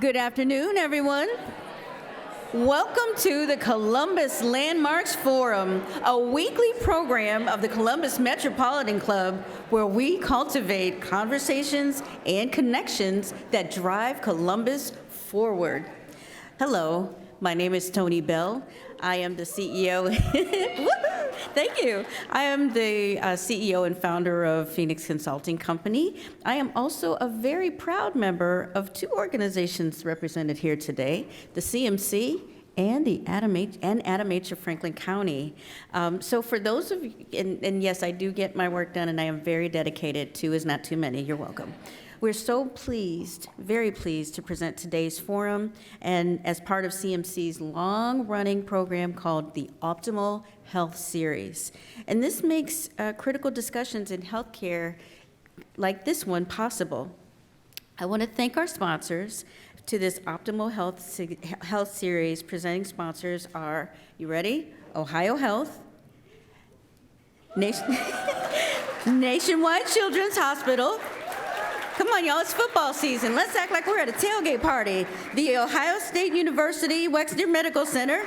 Good afternoon, everyone. Welcome to the Columbus Landmarks Forum, a weekly program of the Columbus Metropolitan Club where we cultivate conversations and connections that drive Columbus forward. Hello, my name is Tony Bell. I am the CEO. Thank you. I am the CEO and founder of Phoenix Consulting Company. I am also a very proud member of two organizations represented here today, the CMC and the ADAMH of Franklin County. So for those of you, and yes, I do get my work done and I am very dedicated. Two is not too many. You're welcome. We're so pleased, very pleased to present today's forum and as part of CMC's long-running program called the Optimal Health Series. And this makes critical discussions in healthcare like this one possible. I want to thank our sponsors to this Optimal Health Series. Presenting sponsors are, you ready? Ohio Health, Nationwide Children's Hospital. Come on, y'all, it's football season. Let's act like we're at a tailgate party. The Ohio State University Wexner Medical Center.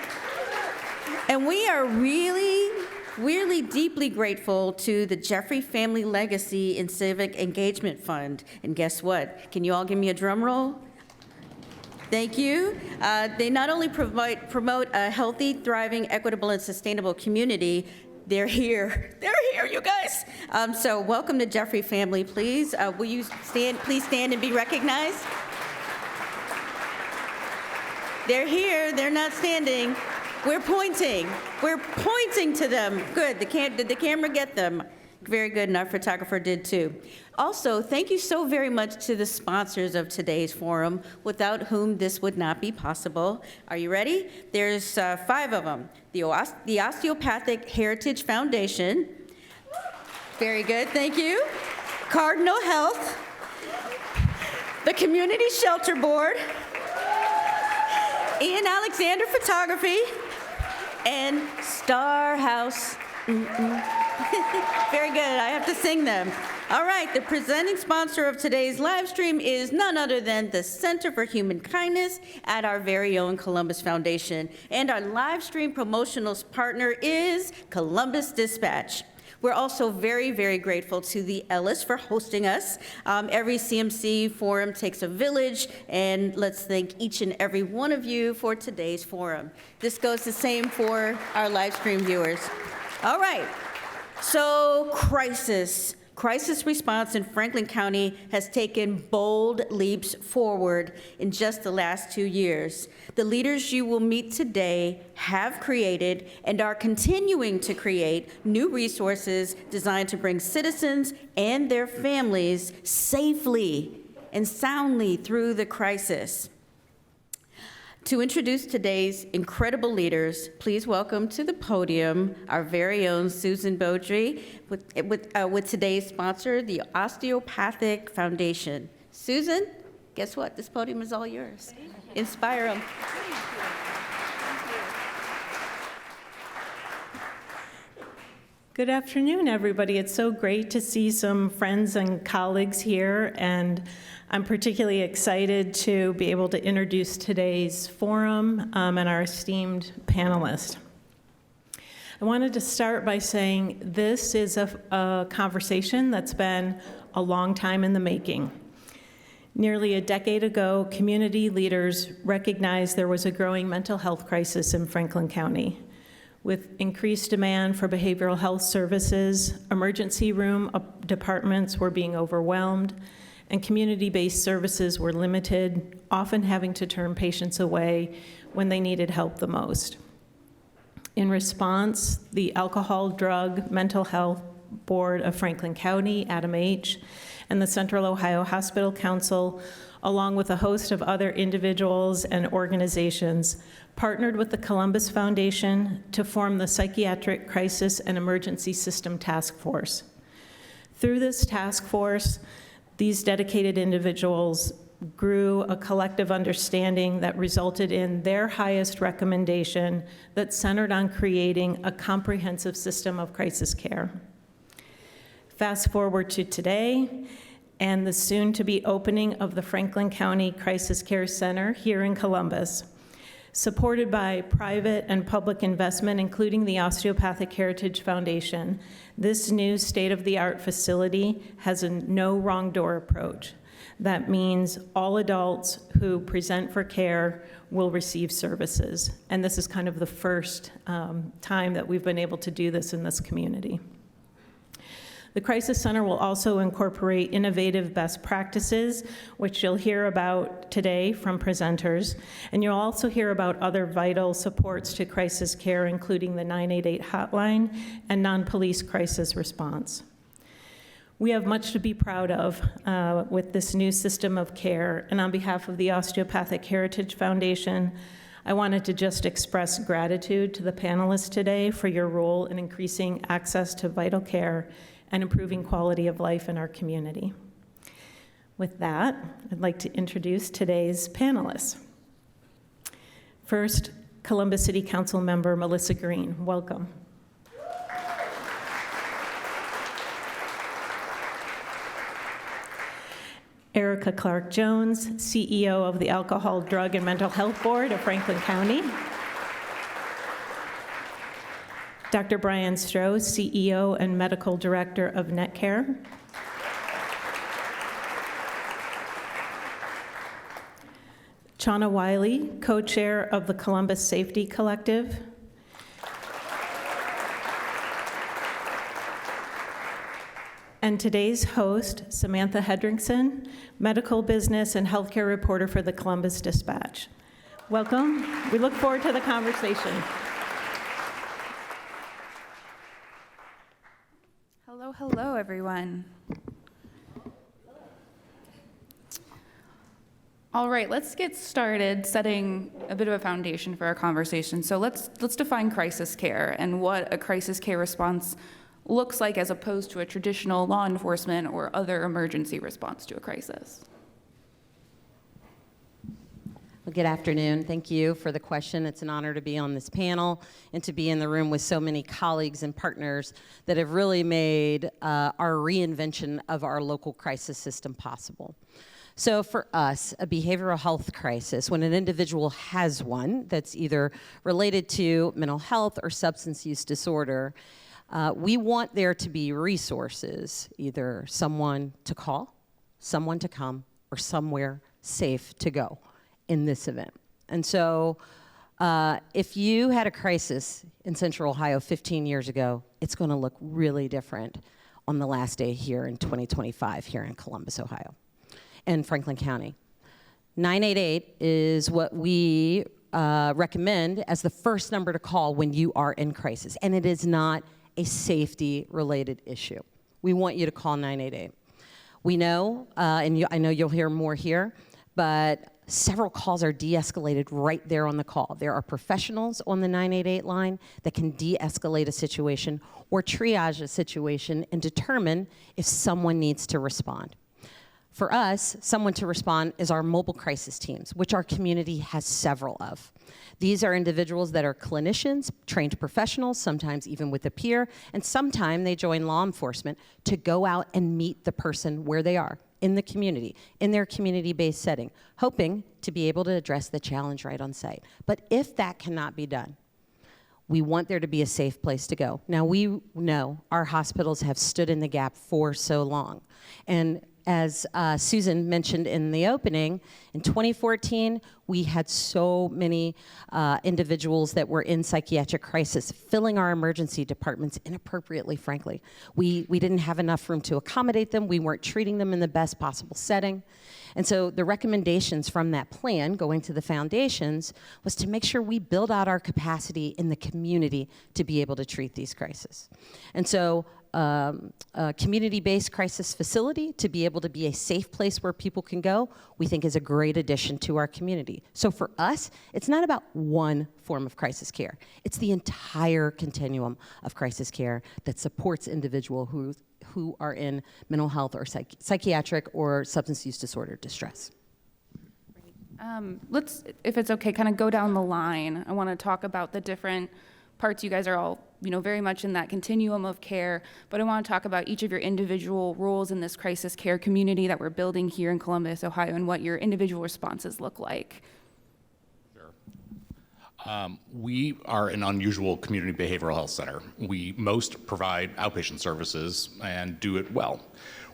And we are really deeply grateful to the Jeffrey Family Legacy and Civic Engagement Fund. And guess what? Can you all give me a drum roll? Thank you. They not only promote a healthy, thriving, equitable, and sustainable community. They're here, you guys. So welcome to Jeffrey Family, please. Will you please stand and be recognized? They're here, they're not standing. We're pointing to them. Good, did the camera get them? Very good, and our photographer did too. Also, thank you so very much to the sponsors of today's forum, without whom this would not be possible. Are you ready? There's 5 of them. The Osteopathic Heritage Foundation. Very good, thank you. Cardinal Health. The Community Shelter Board. Ian Alexander Photography. And Star House. Very good, I have to sing them. All right, the presenting sponsor of today's live stream is none other than the Center for Human Kindness at our very own Columbus Foundation. And our live stream promotional partner is Columbus Dispatch. We're also very grateful to the Ellis for hosting us. Every CMC forum takes a village, and let's thank each and every one of you for today's forum. This goes the same for our live stream viewers. All right, so crisis response in Franklin County has taken bold leaps forward in just the last 2 years. The leaders you will meet today have created and are continuing to create new resources designed to bring citizens and their families safely and soundly through the crisis. To introduce today's incredible leaders, please welcome to the podium our very own Susan Beaudry with today's sponsor, the Osteopathic Foundation. Susan, guess what? This podium is all yours. Inspire them. Good afternoon, everybody. It's so great to see some friends and colleagues here, and I'm particularly excited to be able to introduce today's forum and our esteemed panelists. I wanted to start by saying this is a conversation that's been a long time in the making. Nearly a decade ago, community leaders recognized there was a growing mental health crisis in Franklin County. With increased demand for behavioral health services, emergency room departments were being overwhelmed, and community-based services were limited, often having to turn patients away when they needed help the most. In response, the Alcohol, Drug, Mental Health Board of Franklin County, ADAMH, and the Central Ohio Hospital Council, along with a host of other individuals and organizations, partnered with the Columbus Foundation to form the Psychiatric Crisis and Emergency System Task Force. Through this task force, these dedicated individuals grew a collective understanding that resulted in their highest recommendation that centered on creating a comprehensive system of crisis care. Fast forward to today, and the soon-to-be opening of the Franklin County Crisis Care Center here in Columbus. Supported by private and public investment, including the Osteopathic Heritage Foundation, this new state-of-the-art facility has a no wrong door approach. That means all adults who present for care will receive services. And this is kind of the first time that we've been able to do this in this community. The Crisis Center will also incorporate innovative best practices, which you'll hear about today from presenters, and you'll also hear about other vital supports to crisis care, including the 988 hotline and non-police crisis response. We have much to be proud of with this new system of care, and on behalf of the Osteopathic Heritage Foundation, I wanted to just express gratitude to the panelists today for your role in increasing access to vital care and improving quality of life in our community. With that, I'd like to introduce today's panelists. First, Columbus City Council member Melissa Green, welcome. Erika Clark-Jones, CEO of the Alcohol, Drug, and Mental Health Board of Franklin County. Dr. Brian Stroh, CEO and Medical Director of Netcare. Chana Wiley, co-chair of the Columbus Safety Collective. And today's host, Samantha Henrickson, medical business and healthcare reporter for the Columbus Dispatch. Welcome. We look forward to the conversation. Hello, everyone. All right, let's get started setting a bit of a foundation for our conversation. So let's define crisis care and what a crisis care response looks like as opposed to a traditional law enforcement or other emergency response to a crisis. Well, good afternoon. Thank you for the question. It's an honor to be on this panel and to be in the room with so many colleagues and partners that have really made our reinvention of our local crisis system possible. So for us, a behavioral health crisis, when an individual has one that's either related to mental health or substance use disorder, we want there to be resources, either someone to call, someone to come, or somewhere safe to go in this event. And so if you had a crisis in Central Ohio 15 years ago, it's going to look really different on the last day here in 2025 here in Columbus, Ohio, and Franklin County. 988 is what we recommend as the first number to call when you are in crisis, and it is not a safety-related issue. We want you to call 988. We know, and I know you'll hear more here, but several calls are de-escalated right there on the call. There are professionals on the 988 line that can de-escalate a situation or triage a situation and determine if someone needs to respond. For us, someone to respond is our mobile crisis teams, which our community has several of. These are individuals that are clinicians, trained professionals, sometimes even with a peer, and sometimes they join law enforcement to go out and meet the person where they are, in the community, in their community-based setting, hoping to be able to address the challenge right on site. But if that cannot be done, we want there to be a safe place to go. Now, we know our hospitals have stood in the gap for so long. And as Susan mentioned in the opening, in 2014, we had so many individuals that were in psychiatric crisis, filling our emergency departments inappropriately, frankly. We didn't have enough room to accommodate them. We weren't treating them in the best possible setting. And so the recommendations from that plan, going to the foundations, was to make sure we build out our capacity in the community to be able to treat these crises. And so a community-based crisis facility to be able to be a safe place where people can go, we think is a great addition to our community. So for us, it's not about one form of crisis care. It's the entire continuum of crisis care that supports individuals who are in mental health or psychiatric or substance use disorder distress. Let's, if it's okay, kind of go down the line. I want to talk about the different parts. You guys are all, very much in that continuum of care, but I want to talk about each of your individual roles in this crisis care community that we're building here in Columbus, Ohio, and what your individual responses look like. We are an unusual community behavioral health center. We most provide outpatient services and do it well.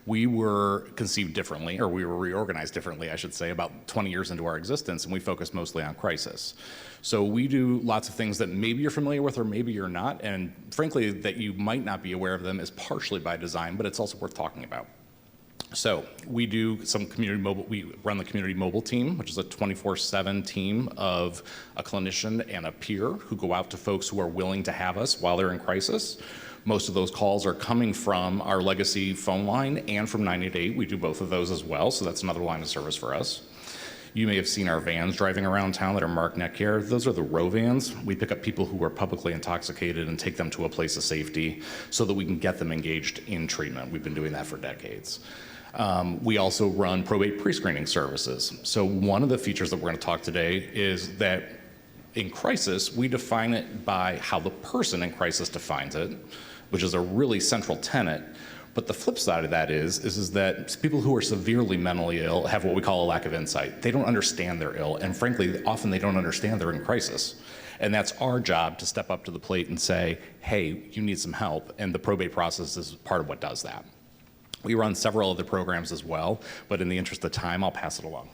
We were conceived differently, or we were reorganized differently, I should say, about 20 years into our existence, and we focus mostly on crisis. So we do lots of things that maybe you're familiar with or maybe you're not, and frankly, that you might not be aware of them is partially by design, but it's also worth talking about. So we do some community mobile, we run the community mobile team, which is a 24/7 team of a clinician and a peer who go out to folks who are willing to have us while they're in crisis. Most of those calls are coming from our legacy phone line and from 988. We do both of those as well, so that's another line of service for us. You may have seen our vans driving around town that are marked Netcare. Those are the row vans. We pick up people who are publicly intoxicated and take them to a place of safety so that we can get them engaged in treatment. We've been doing that for decades. We also run probate pre-screening services. So one of the features that we're going to talk today is that in crisis, we define it by how the person in crisis defines it, which is a really central tenet. But the flip side of that is that people who are severely mentally ill have what we call a lack of insight. They don't understand they're ill, and frankly, often they don't understand they're in crisis. And that's our job to step up to the plate and say, hey, you need some help, and the probate process is part of what does that. We run several other programs as well, but in the interest of time, I'll pass it along.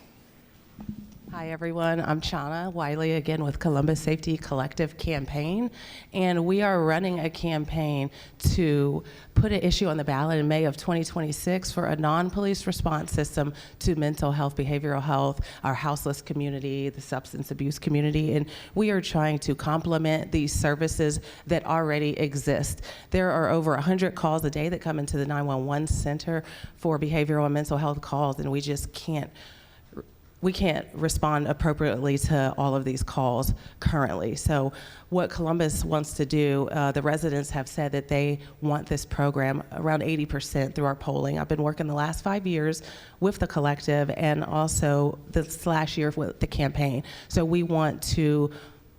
Hi, everyone. I'm Chana, Wiley again with Columbus Safety Collective Campaign, and we are running a campaign to put an issue on the ballot in May of 2026 for a non-police response system to mental health, behavioral health, our houseless community, the substance abuse community, and we are trying to complement these services that already exist. There are over 100 calls a day that come into the 911 center for behavioral and mental health calls, and we just can't respond appropriately to all of these calls currently. So what Columbus wants to do, the residents have said that they want this program around 80% through our polling. I've been working the last 5 years with the collective and also this last year with the campaign. So we want to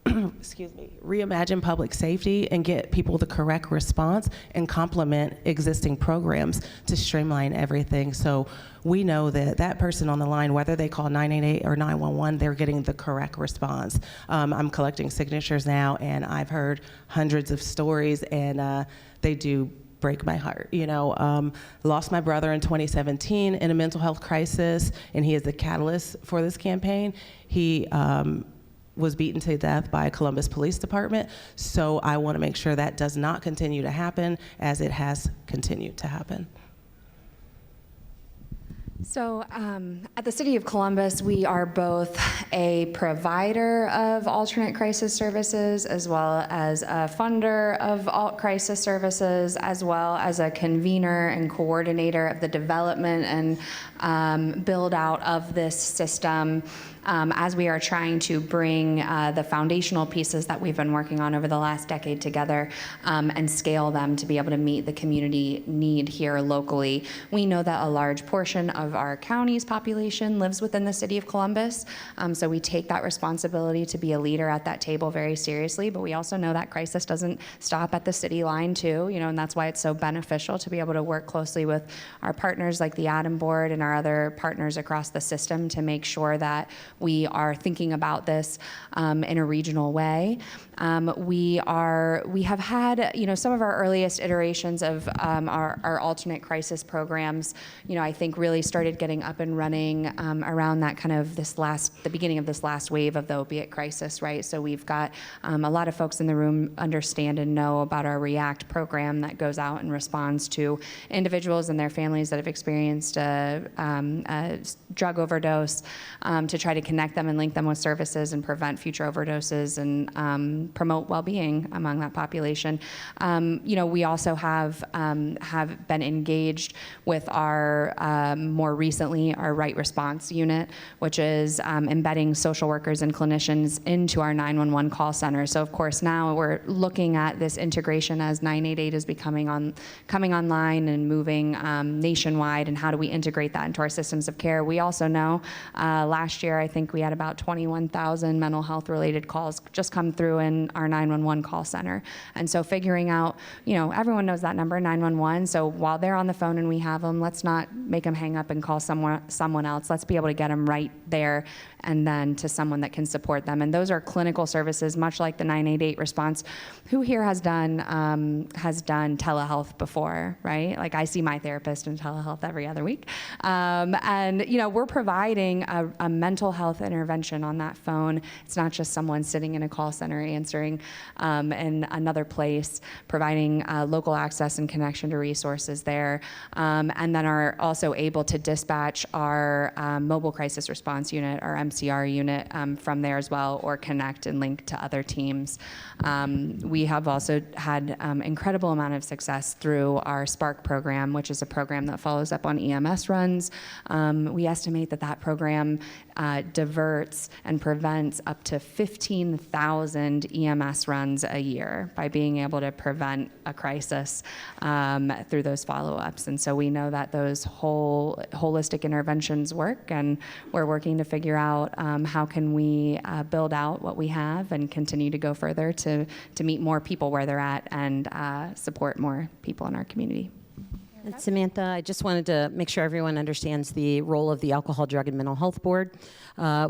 reimagine public safety and get people the correct response and complement existing programs to streamline everything. So we know that that person on the line, whether they call 988 or 911, they're getting the correct response. I'm collecting signatures now, and I've heard hundreds of stories, and they do break my heart. Lost my brother in 2017 in a mental health crisis, and he is the catalyst for this campaign. He was beaten to death by Columbus Police Department. So I want to make sure that does not continue to happen as it has continued to happen. So at the City of Columbus, we are both a provider of alternate crisis services as well as a funder of alt crisis services, as well as a convener and coordinator of the development and build out of this system. As we are trying to bring the foundational pieces that we've been working on over the last decade together and scale them to be able to meet the community need here locally. We know that a large portion of our county's population lives within the City of Columbus, so we take that responsibility to be a leader at that table very seriously, but we also know that crisis doesn't stop at the city line too, and that's why it's so beneficial to be able to work closely with our partners like the ADAMH board and our other partners across the system to make sure that we are thinking about this in a regional way. We have had, some of our earliest iterations of our alternate crisis programs, I think really started getting up and running around that kind of the beginning of this last wave of the opiate crisis, right? So we've got a lot of folks in the room understand and know about our REACT program that goes out and responds to individuals and their families that have experienced a drug overdose to try to connect them and link them with services and prevent future overdoses and promote well-being among that population. We also have been engaged with our more more recently our right response unit, which is embedding social workers and clinicians into our 911 call center. So of course now we're looking at this integration as 988 is coming online and moving nationwide, and how do we integrate that into our systems of care. We also know last year I think we had about 21,000 mental health related calls just come through in our 911 call center. And so figuring out, everyone knows that number, 911, so while they're on the phone and we have them, let's not make them hang up and call someone else. Let's be able to get them right there and then to someone that can support them. And those are clinical services, much like the 988 response. Who here has done telehealth before, right? Like I see my therapist in telehealth every other week. And we're providing a mental health intervention on that phone. It's not just someone sitting in a call center answering in another place, providing local access and connection to resources there, and then are also able to dispatch our mobile crisis response unit, our MCR unit, from there as well, or connect and link to other teams. We have also had incredible amount of success through our Spark program, which is a program that follows up on EMS runs. We estimate that program diverts and prevents up to 15,000 EMS runs a year by being able to prevent a crisis through those follow-ups. And so we know that those holistic interventions work, and we're working to figure out how can we build out what we have and continue to go further to meet more people where they're at and support more people in our community. And Samantha, I just wanted to make sure everyone understands the role of the Alcohol, Drug, and Mental Health Board.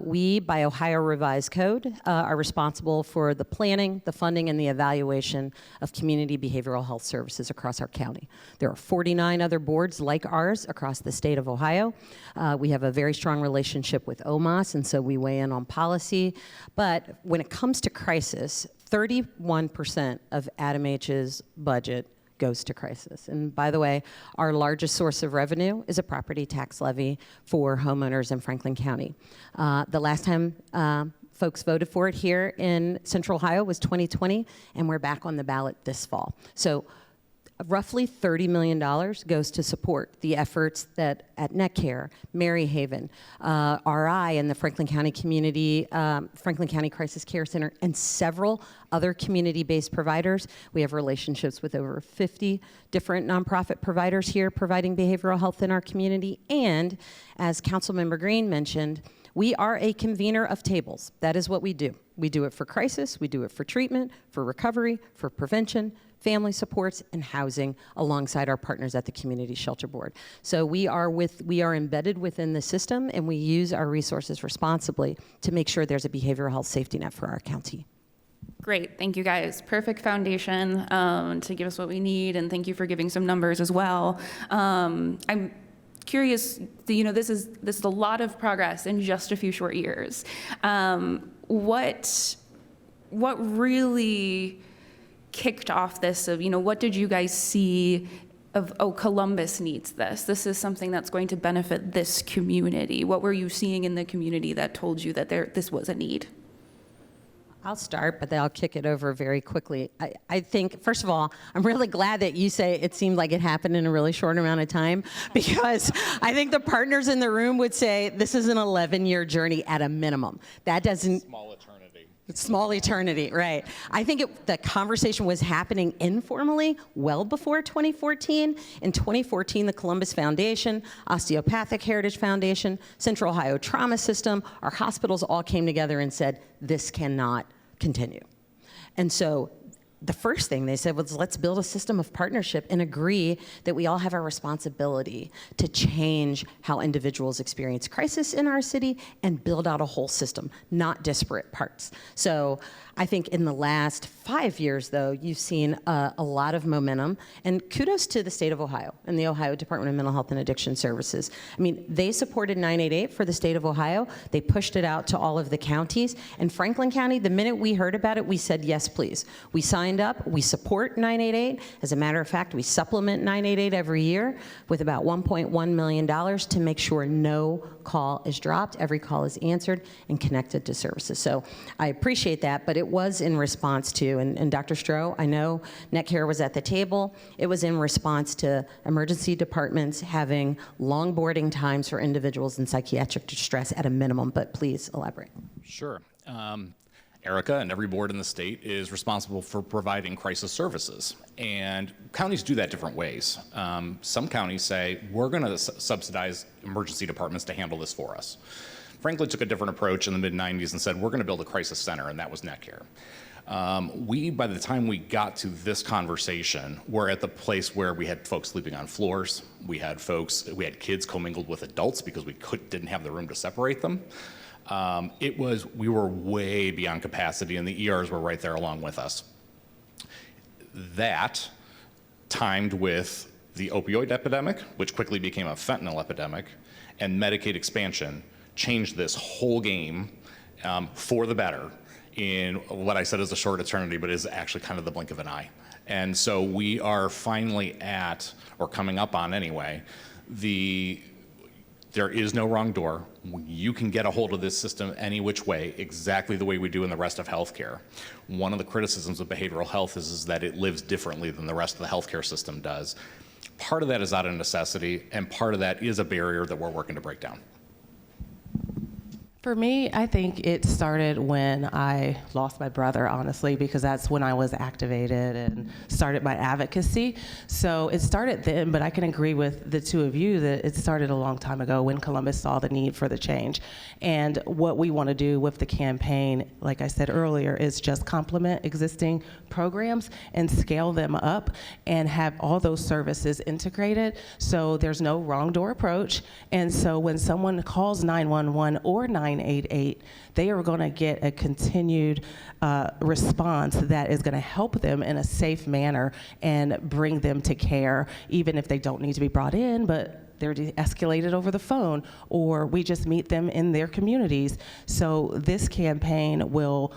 We, by Ohio Revised Code, are responsible for the planning, the funding, and the evaluation of community behavioral health services across our county. There are 49 other boards like ours across the state of Ohio. We have a very strong relationship with OMAS, and so we weigh in on policy. But when it comes to crisis, 31% of ADAMH's budget goes to crisis. And by the way, our largest source of revenue is a property tax levy for homeowners in Franklin County. The last time folks voted for it here in Central Ohio was 2020, and we're back on the ballot this fall. So roughly $30 million goes to support the efforts that at Netcare, Maryhaven, RI, and the Franklin County Franklin County Crisis Care Center, and several other community-based providers. We have relationships with over 50 different nonprofit providers here providing behavioral health in our community. And as Councilmember Green mentioned, we are a convener of tables. That is what we do. We do it for crisis, we do it for treatment, for recovery, for prevention, family supports, and housing alongside our partners at the Community Shelter Board. So we are embedded within the system, and we use our resources responsibly to make sure there's a behavioral health safety net for our county. Great, thank you guys. Perfect foundation to give us what we need, and thank you for giving some numbers as well. I'm curious, this is a lot of progress in just a few short years. What really kicked off this what did you guys see of, Columbus needs this. This is something that's going to benefit this community. What were you seeing in the community that told you that this was a need? I'll start, but then I'll kick it over very quickly. I think, first of all, I'm really glad that you say it seemed like it happened in a really short amount of time, because I think the partners in the room would say this is an 11-year journey at a minimum. That doesn't... Small eternity. Small eternity, right. I think the conversation was happening informally well before 2014. In 2014, the Columbus Foundation, Osteopathic Heritage Foundation, Central Ohio Trauma System, our hospitals all came together and said, this cannot continue. And so the first thing they said was, let's build a system of partnership and agree that we all have a responsibility to change how individuals experience crisis in our city and build out a whole system, not disparate parts. So I think in the last 5 years, though, you've seen a lot of momentum, and kudos to the state of Ohio and the Ohio Department of Mental Health and Addiction Services. I mean, they supported 988 for the state of Ohio. They pushed it out to all of the counties. And Franklin County, the minute we heard about it, we said, yes, please. We signed signed up. We support 988. As a matter of fact, we supplement 988 every year with about $1.1 million to make sure no call is dropped, every call is answered and connected to services. So I appreciate that, but it was in response to, and Dr. Stroh, I know Netcare was at the table. It was in response to emergency departments having long boarding times for individuals in psychiatric distress at a minimum, but please elaborate. Sure. Erika and every board in the state is responsible for providing crisis services. And counties do that different ways. Some counties say, we're going to subsidize emergency departments to handle this for us. Franklin took a different approach in the mid-90s and said, we're going to build a crisis center, and that was Netcare. By the time we got to this conversation, we're at the place where we had folks sleeping on floors. We had kids commingled with adults because we didn't have the room to separate them. We were way beyond capacity, and the ERs were right there along with us. That, timed with the opioid epidemic, which quickly became a fentanyl epidemic, and Medicaid expansion, changed this whole game for the better in what I said is a short eternity, but is actually kind of the blink of an eye. And so we are finally at, or coming up on anyway, there is no wrong door. You can get a hold of this system any which way, exactly the way we do in the rest of healthcare. One of the criticisms of behavioral health is that it lives differently than the rest of the healthcare system does. Part of that is out of necessity, and part of that is a barrier that we're working to break down. For me, I think it started when I lost my brother, honestly, because that's when I was activated and started my advocacy. So it started then, but I can agree with the two of you that it started a long time ago when Columbus saw the need for the change. And what we want to do with the campaign, like I said earlier, is just complement existing programs and scale them up and have all those services integrated so there's no wrong door approach. And so when someone calls 911 or 988, they are going to get a continued response that is going to help them in a safe manner and bring them to care, even if they don't need to be brought in, but they're de-escalated over the phone, or we just meet them in their communities. So this campaign will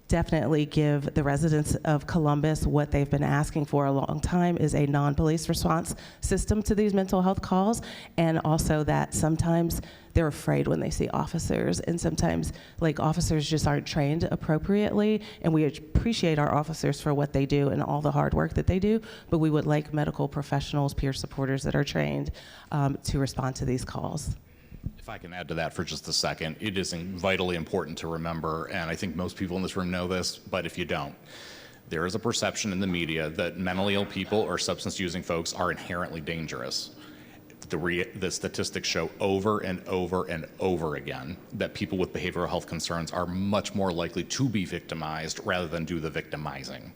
definitely give the residents of Columbus what they've been asking for a long time, is a non-police response system to these mental health calls, and also that sometimes they're afraid when they see officers, and sometimes officers just aren't trained appropriately, and we appreciate our officers for what they do and all the hard work that they do, but we would like medical professionals, peer supporters that are trained to respond to these calls. If I can add to that for just a second, it is vitally important to remember, and I think most people in this room know this, but if you don't, there is a perception in the media that mentally ill people or substance using folks are inherently dangerous. The statistics show over and over and over again that people with behavioral health concerns are much more likely to be victimized rather than do the victimizing.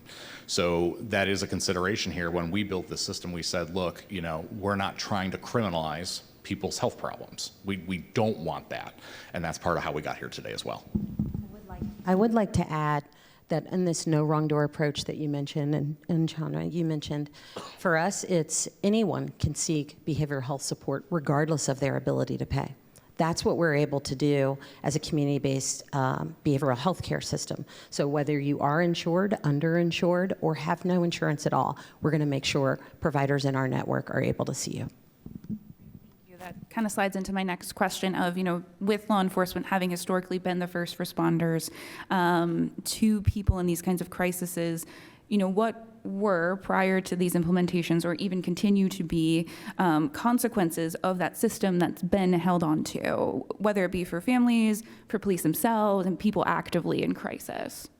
So that is a consideration here. When we built this system, we said, look, we're not trying to criminalize people's health problems. We don't want that. And that's part of how we got here today as well. I would like to add that in this no wrong door approach that you mentioned, and Chana, you mentioned, for us, it's anyone can seek behavioral health support regardless of their ability to pay. That's what we're able to do as a community-based behavioral health care system. So whether you are insured, underinsured, or have no insurance at all, we're going to make sure providers in our network are able to see you. That kind of slides into my next question of, with law enforcement having historically been the first responders to people in these kinds of crises, what were, prior to these implementations, or even continue to be, consequences of that system that's been held on to, whether it be for families, for police themselves, and people actively in crisis?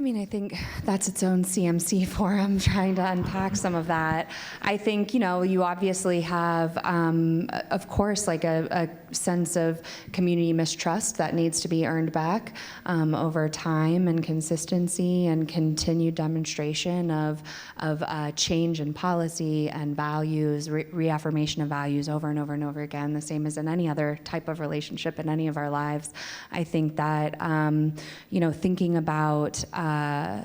I think that's its own CMC forum, trying to unpack some of that. I think, you obviously have, of course, a sense of community mistrust that needs to be earned back over time, and consistency and continued demonstration of change in policy and values, reaffirmation of values over and over and over again, the same as in any other type of relationship in any of our lives. I think that, thinking about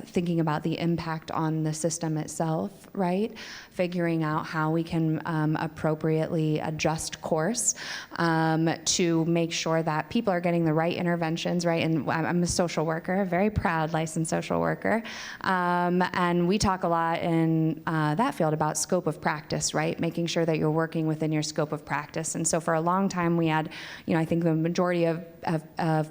thinking about the impact on the system itself, right? Figuring out how we can appropriately adjust course to make sure that people are getting the right interventions, right? And I'm a social worker, a very proud licensed social worker. And we talk a lot in that field about scope of practice, right? Making sure that you're working within your scope of practice. And so for a long time, we had, I think the majority of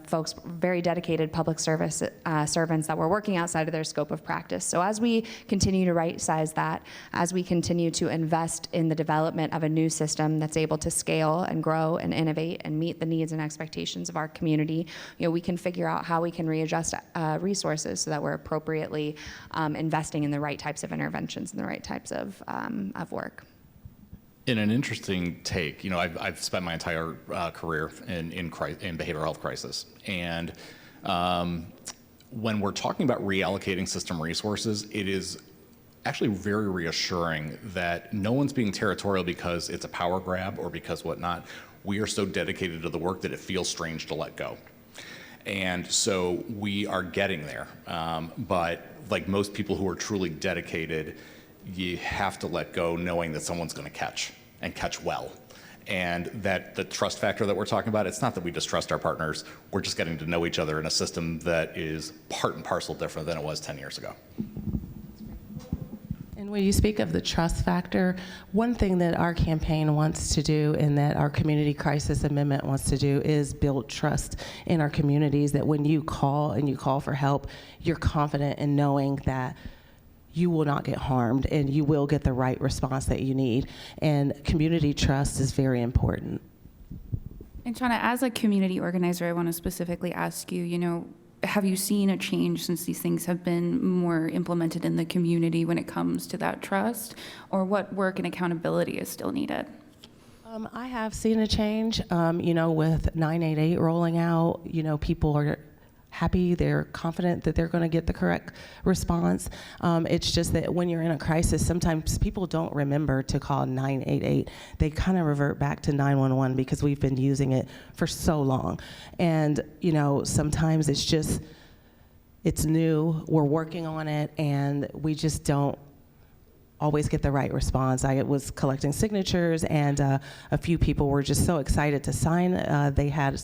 folks, very dedicated public service servants that were working outside of their scope of practice. So as we continue to right-size that, as we continue to invest in the development of a new system that's able to scale and grow and innovate and meet the needs and expectations of our community, we can figure out how we can readjust resources so that we're appropriately investing in the right types of interventions and the right types of work. In an interesting take, I've spent my entire career in behavioral health crisis, and when we're talking about reallocating system resources, it is actually very reassuring that no one's being territorial because it's a power grab or because whatnot. We are so dedicated to the work that it feels strange to let go. And so we are getting there. But like most people who are truly dedicated, you have to let go knowing that someone's going to catch and catch well. And that the trust factor that we're talking about, it's not that we distrust our partners, we're just getting to know each other in a system that is part and parcel different than it was 10 years ago. And when you speak of the trust factor, one thing that our campaign wants to do and that our community crisis amendment wants to do is build trust in our communities, that when you call and you call for help, you're confident in knowing that you will not get harmed and you will get the right response that you need. And community trust is very important. And Chana, as a community organizer, I want to specifically ask you, have you seen a change since these things have been more implemented in the community when it comes to that trust? Or what work and accountability is still needed? I have seen a change, with 988 rolling out, people are happy, they're confident that they're going to get the correct response. It's just that when you're in a crisis, sometimes people don't remember to call 988. They kind of revert back to 911 because we've been using it for so long. And, sometimes it's new, we're working on it, and we just don't always get the right response. I was collecting signatures, and a few people were just so excited to sign. They had a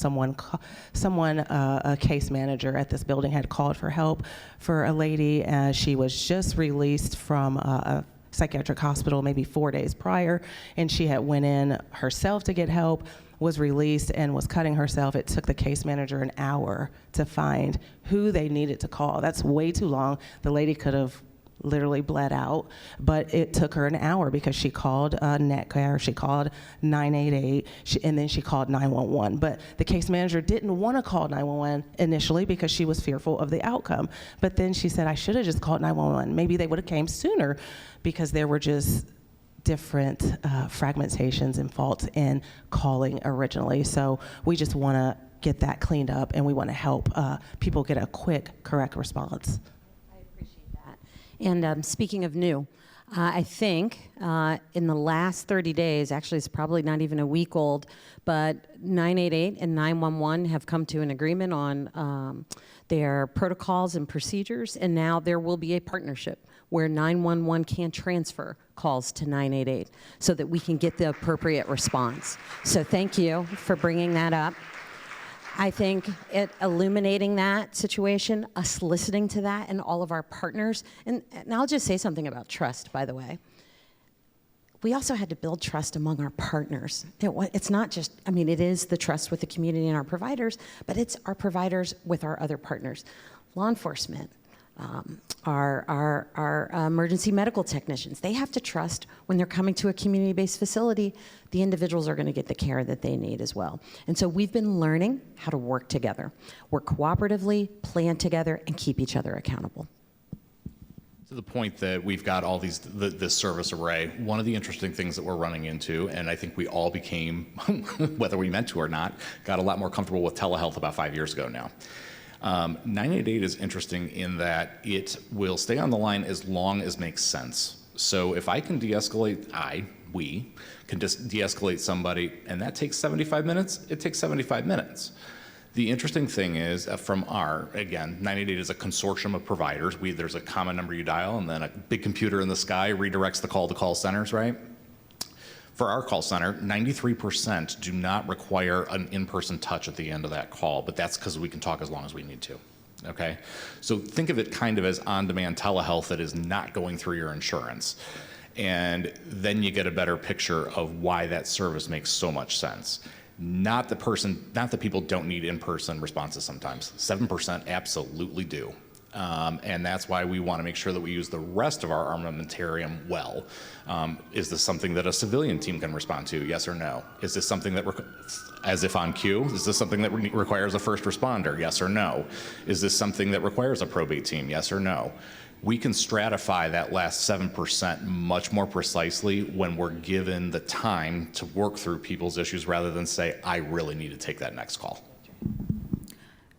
case manager at this building had called for help for a lady. She was just released from a psychiatric hospital maybe 4 days prior, and she had went in herself to get help, was released, and was cutting herself. It took the case manager an hour to find who they needed to call. That's way too long. The lady could have literally bled out, but it took her an hour because she called Netcare, she called 988, and then she called 911. But the case manager didn't want to call 911 initially because she was fearful of the outcome. But then she said, I should have just called 911. Maybe they would have came sooner, because there were just different fragmentations and faults in calling originally. So we just want to get that cleaned up, and we want to help people get a quick, correct response. And speaking of new, I think in the last 30 days, actually it's probably not even a week old, but 988 and 911 have come to an agreement on their protocols and procedures, and now there will be a partnership where 911 can transfer calls to 988 so that we can get the appropriate response. So thank you for bringing that up. I think illuminating that situation, us listening to that, and all of our partners, and I'll just say something about trust, by the way. We also had to build trust among our partners. It's not just, it is the trust with the community and our providers, but it's our providers with our other partners. Law enforcement, our emergency medical technicians, they have to trust when they're coming to a community-based facility, the individuals are going to get the care that they need as well. And so we've been learning how to work together, work cooperatively, plan together, and keep each other accountable. To the point that we've got all this service array, one of the interesting things that we're running into, and I think we all became, whether we meant to or not, got a lot more comfortable with telehealth about 5 years ago now. 988 is interesting in that it will stay on the line as long as makes sense. So if I can de-escalate, we can just de-escalate somebody, and that takes 75 minutes, it takes 75 minutes. The interesting thing is, again, 988 is a consortium of providers. There's a common number you dial, and then a big computer in the sky redirects the call to call centers, right? For our call center, 93% do not require an in-person touch at the end of that call, but that's because we can talk as long as we need to, okay? So think of it kind of as on-demand telehealth that is not going through your insurance. And then you get a better picture of why that service makes so much sense. Not that people don't need in-person responses sometimes. 7% absolutely do. And that's why we want to make sure that we use the rest of our armamentarium well. Is this something that a civilian team can respond to? Yes or no? Is this something that, as if on cue, is this something that requires a first responder? Yes or no? Is this something that requires a probate team? Yes or no? We can stratify that last 7% much more precisely when we're given the time to work through people's issues rather than say, I really need to take that next call.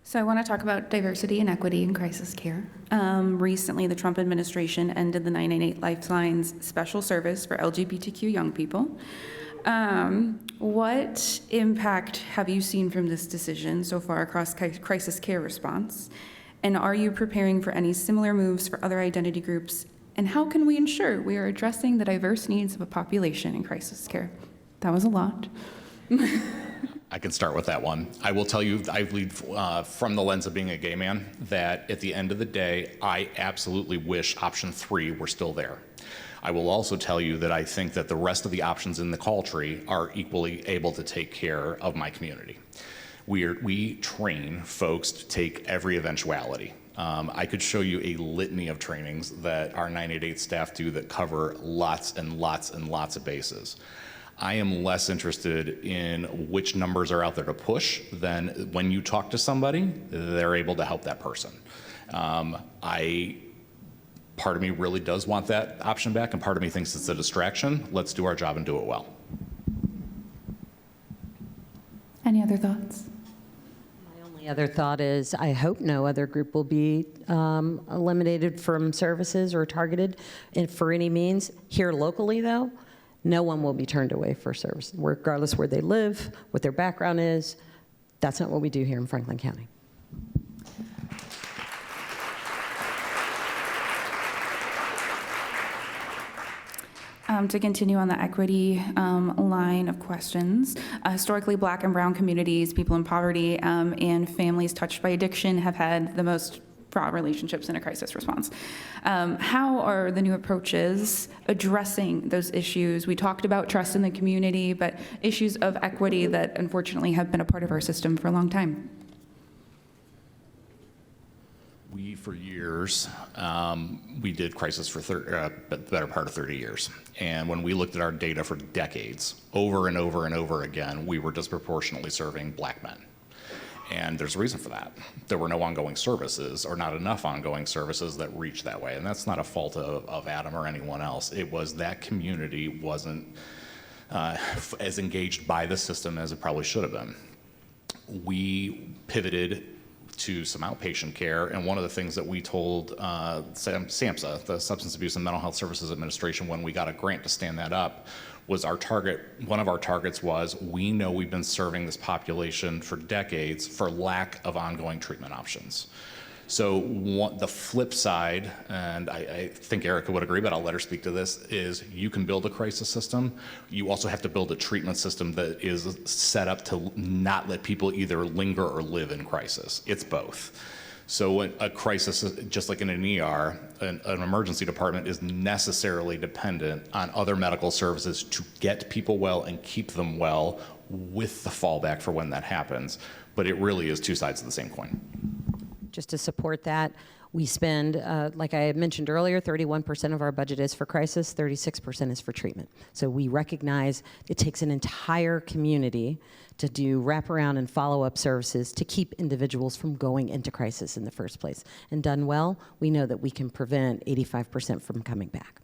So I want to talk about diversity and equity in crisis care. Recently, the Trump administration ended the 988 Lifeline's special service for LGBTQ young people. What impact have you seen from this decision so far across crisis care response? And are you preparing for any similar moves for other identity groups? And how can we ensure we are addressing the diverse needs of a population in crisis care? That was a lot. I can start with that one. I will tell you, I lead from the lens of being a gay man, that at the end of the day, I absolutely wish option 3 were still there. I will also tell you that I think that the rest of the options in the call tree are equally able to take care of my community. We train folks to take every eventuality. I could show you a litany of trainings that our 988 staff do that cover lots and lots and lots of bases. I am less interested in which numbers are out there to push than when you talk to somebody, they're able to help that person. Part of me really does want that option back, and part of me thinks it's a distraction. Let's do our job and do it well. Any other thoughts? My only other thought is I hope no other group will be eliminated from services or targeted for any means. Here locally, though, no one will be turned away for service, regardless where they live, what their background is. That's not what we do here in Franklin County. To continue on the equity line of questions, historically Black and Brown communities, people in poverty, and families touched by addiction have had the most fraught relationships in a crisis response. How are the new approaches addressing those issues? We talked about trust in the community, but issues of equity that unfortunately have been a part of our system for a long time. We, for years, we did crisis for the better part of 30 years. And when we looked at our data for decades, over and over and over again, we were disproportionately serving Black men. And there's a reason for that. There were no ongoing services, or not enough ongoing services that reached that way. And that's not a fault of Adam or anyone else. It was that community wasn't as engaged by the system as it probably should have been. We pivoted to some outpatient care, and one of the things that we told SAMHSA, the Substance Abuse and Mental Health Services Administration, when we got a grant to stand that up, was our target. One of our targets was, we know we've been serving this population for decades for lack of ongoing treatment options. So the flip side, and I think Erika would agree, but I'll let her speak to this, is you can build a crisis system. You also have to build a treatment system that is set up to not let people either linger or live in crisis. It's both. So a crisis, just like in an ER, an emergency department is necessarily dependent on other medical services to get people well and keep them well, with the fallback for when that happens. But it really is two sides of the same coin. Just to support that, we spend, like I had mentioned earlier, 31% of our budget is for crisis, 36% is for treatment. So we recognize it takes an entire community to do wraparound and follow-up services to keep individuals from going into crisis in the first place. And done well, we know that we can prevent 85% from coming back.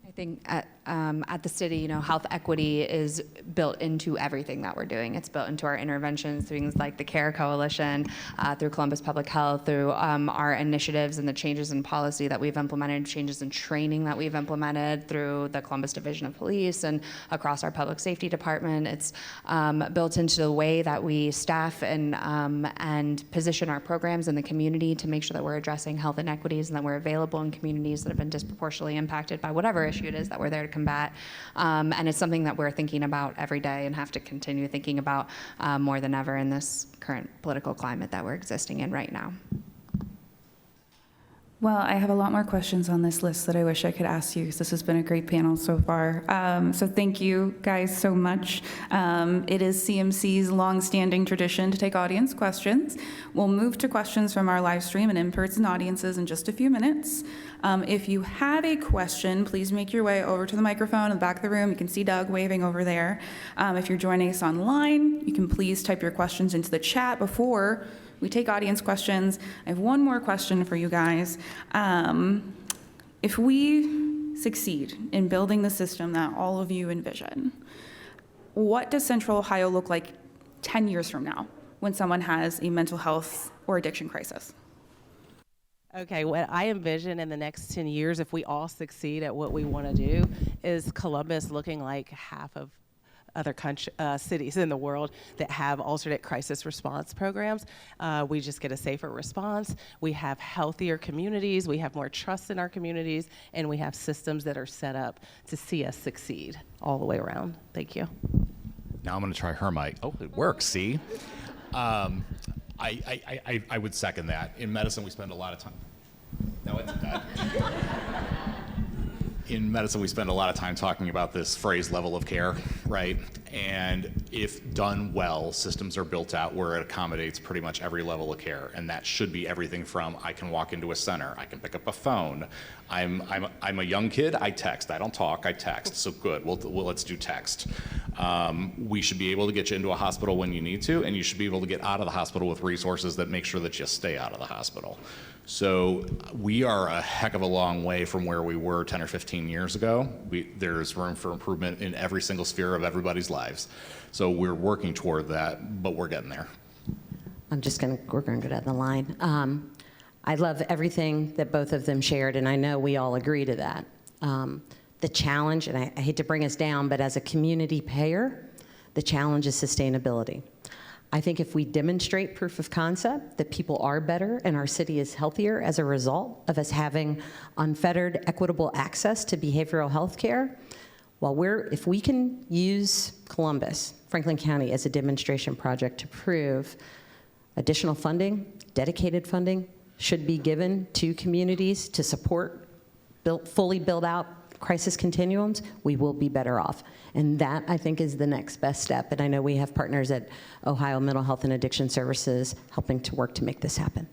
I think at the city, health equity is built into everything that we're doing. It's built into our interventions, things like the CARE Coalition, through Columbus Public Health, through our initiatives and the changes in policy that we've implemented, changes in training that we've implemented through the Columbus Division of Police and across our public safety department. It's built into the way that we staff and position our programs in the community to make sure that we're addressing health inequities and that we're available in communities that have been disproportionately impacted by whatever issue it is that we're there to combat. And it's something that we're thinking about every day and have to continue thinking about more than ever in this current political climate that we're existing in right now. Well, I have a lot more questions on this list that I wish I could ask you, because this has been a great panel so far. So thank you guys so much. It is CMC's longstanding tradition to take audience questions. We'll move to questions from our live stream and in-person audiences in just a few minutes. If you have a question, please make your way over to the microphone in the back of the room. You can see Doug waving over there. If you're joining us online, you can please type your questions into the chat before we take audience questions. I have one more question for you guys. If we succeed in building the system that all of you envision, what does Central Ohio look like 10 years from now when someone has a mental health or addiction crisis? Okay, what I envision in the next 10 years, if we all succeed at what we want to do, is Columbus looking like half of other cities in the world that have alternate crisis response programs. We just get a safer response. We have healthier communities. We have more trust in our communities, and we have systems that are set up to see us succeed all the way around. Thank you. Now I'm going to try her mic. Oh, it works, see? I would second that. In medicine, we spend a lot of time. No, it's not. In medicine, we spend a lot of time talking about this phrase, level of care, right? And if done well, systems are built out where it accommodates pretty much every level of care. And that should be everything from, I can walk into a center, I can pick up a phone. I'm a young kid, I text. I don't talk, I text. So good, well let's do text. We should be able to get you into a hospital when you need to, and you should be able to get out of the hospital with resources that make sure that you stay out of the hospital. So we are a heck of a long way from where we were 10 or 15 years ago. There's room for improvement in every single sphere of everybody's lives. So we're working toward that, but we're getting there. We're going to go down the line. I love everything that both of them shared, and I know we all agree to that. The challenge, and I hate to bring us down, but as a community payer, the challenge is sustainability. I think if we demonstrate proof of concept that people are better and our city is healthier as a result of us having unfettered, equitable access to behavioral health care, if we can use Columbus, Franklin County, as a demonstration project to prove additional funding, dedicated funding, should be given to communities to support, fully build out crisis continuums, we will be better off. And that, I think, is the next best step. And I know we have partners at Ohio Mental Health and Addiction Services helping to work to make this happen.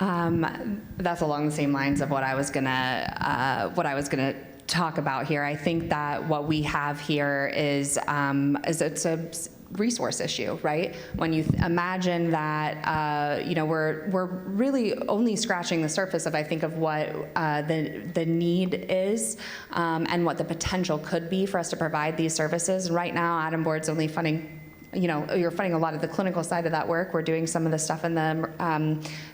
That's along the same lines of what I was gonna talk about here. I think that what we have here is it's a resource issue, right? When you imagine that, we're really only scratching the surface of, I think, of what the need is and what the potential could be for us to provide these services. Right now, Adam Board's only funding, you're funding a lot of the clinical side of that work. We're doing some of the stuff in the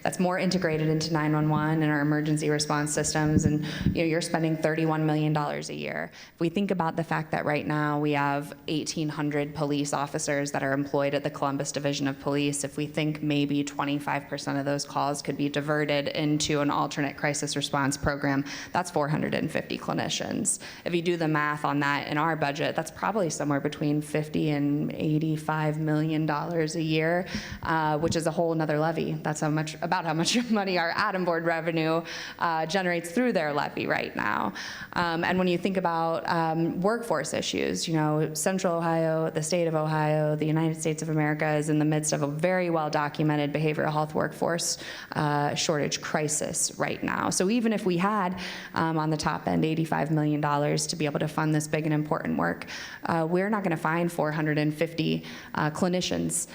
that's more integrated into 911 and our emergency response systems. And you're spending $31 million a year. If we think about the fact that right now we have 1,800 police officers that are employed at the Columbus Division of Police, if we think maybe 25% of those calls could be diverted into an alternate crisis response program, that's 450 clinicians. If you do the math on that in our budget, that's probably somewhere between 50 and 85 $5 million a year, which is a whole nother levy. That's about how much money our Adam Board revenue generates through their levy right now. And when you think about workforce issues, Central Ohio, the state of Ohio, the United States of America is in the midst of a very well-documented behavioral health workforce shortage crisis right now. So even if we had, on the top end, $85 million to be able to fund this big and important work, we're not going to find 450 clinicians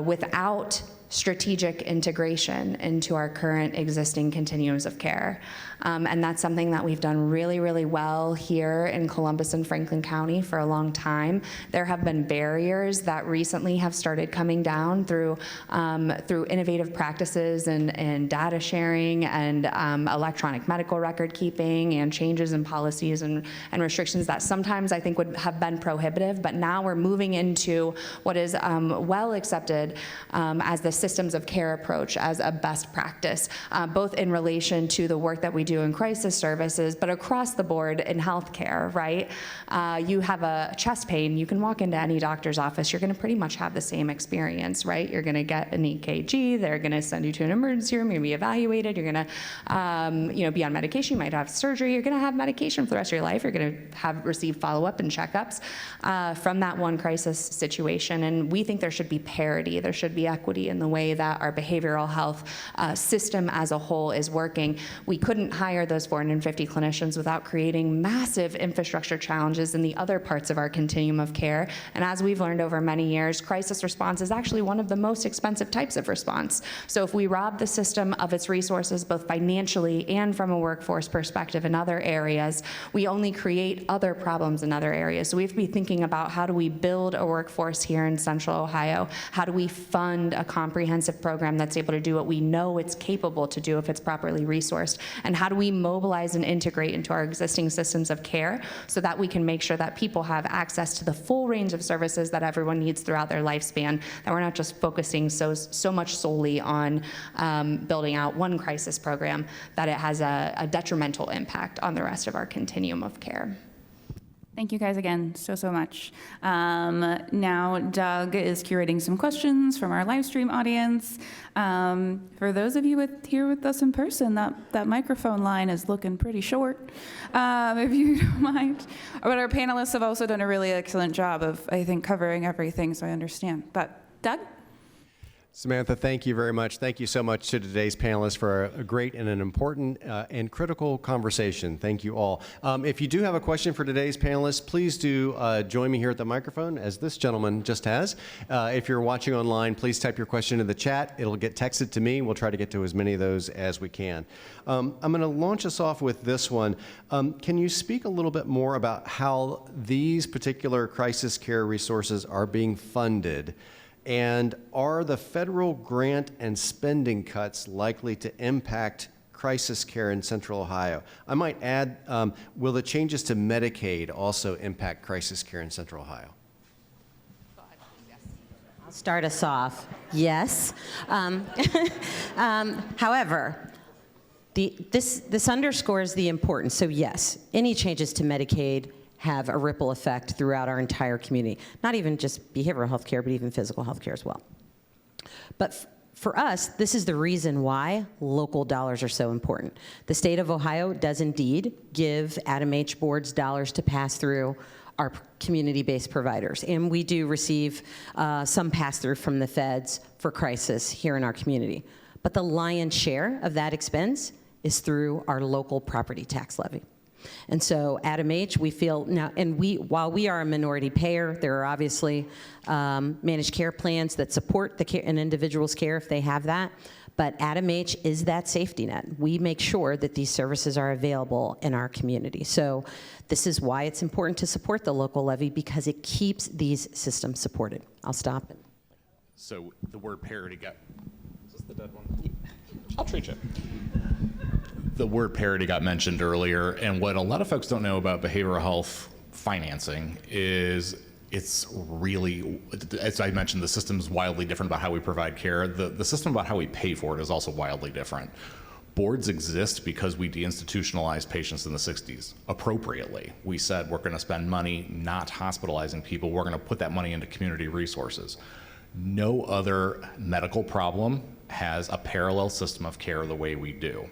without strategic integration into our current existing continuums of care. And that's something that we've done really, really well here in Columbus and Franklin County for a long time. There have been barriers that recently have started coming down through innovative practices and data sharing and electronic medical record keeping and changes in policies and restrictions that sometimes I think would have been prohibitive, but now we're moving into what is well accepted as the systems of care approach as a best practice, both in relation to the work that we do in crisis services, but across the board in healthcare, right? You have a chest pain, you can walk into any doctor's office, you're gonna pretty much have the same experience, right? You're gonna get an EKG, they're gonna send you to an emergency room, you're gonna be evaluated, you're gonna be on medication, you might have surgery, you're gonna have medication for the rest of your life, you're gonna receive follow-up and checkups from that one crisis situation. And we think there should be parity, there should be equity in the way that our behavioral health system as a whole is working. We couldn't hire those 450 clinicians without creating massive infrastructure challenges in the other parts of our continuum of care. And as we've learned over many years, crisis response is actually one of the most expensive types of response. So if we rob the system of its resources, both financially and from a workforce perspective in other areas, we only create other problems in other areas. So we have to be thinking about how do we build a workforce here in Central Ohio? How do we fund a comprehensive program that's able to do what we know it's capable to do if it's properly resourced? And how do we mobilize and integrate into our existing systems of care so that we can make sure that people have access to the full range of services that everyone needs throughout their lifespan, that we're not just focusing so much solely on building out one crisis program, that it has a detrimental impact on the rest of our continuum of care. Thank you guys again so much. Now Doug is curating some questions from our live stream audience. For those of you here with us in person, that microphone line is looking pretty short, if you don't mind. But our panelists have also done a really excellent job of, I think, covering everything, so I understand. But Doug? Samantha, thank you very much. Thank you so much to today's panelists for a great and an important and critical conversation. Thank you all. If you do have a question for today's panelists, please do join me here at the microphone, as this gentleman just has. If you're watching online, please type your question in the chat. It'll get texted to me. We'll try to get to as many of those as we can. I'm going to launch us off with this one. Can you speak a little bit more about how these particular crisis care resources are being funded? And are the federal grant and spending cuts likely to impact crisis care in Central Ohio? I might add, will the changes to Medicaid also impact crisis care in Central Ohio? I'll start us off. Yes. However, this underscores the importance. So yes, any changes to Medicaid have a ripple effect throughout our entire community. Not even just behavioral health care, but even physical health care as well. But for us, this is the reason why local dollars are so important. The state of Ohio does indeed give ADAMH boards dollars to pass through our community-based providers. And we do receive some pass-through from the feds for crisis here in our community. But the lion's share of that expense is through our local property tax levy. And so ADAMH, we feel now, and while we are a minority payer, there are obviously managed care plans that support an individual's care if they have that, but ADAMH is that safety net. We make sure that these services are available in our community. So this is why it's important to support the local levy, because it keeps these systems supported. I'll stop it. So the word parity got, is this the dead one? I'll treat you. The word parity got mentioned earlier, and what a lot of folks don't know about behavioral health financing is it's really, as I mentioned, the system's wildly different about how we provide care. The system about how we pay for it is also wildly different. Boards exist because we deinstitutionalized patients in the 60s appropriately. We said we're going to spend money not hospitalizing people. We're going to put that money into community resources. No other medical problem has a parallel system of care the way we do.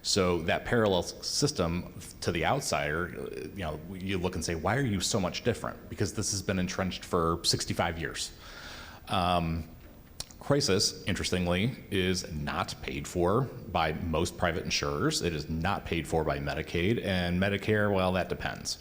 So that parallel system to the outsider, you look and say, why are you so much different? Because this has been entrenched for 65 years. Crisis, interestingly, is not paid for by most private insurers. It is not paid for by Medicaid, and Medicare, well, that depends.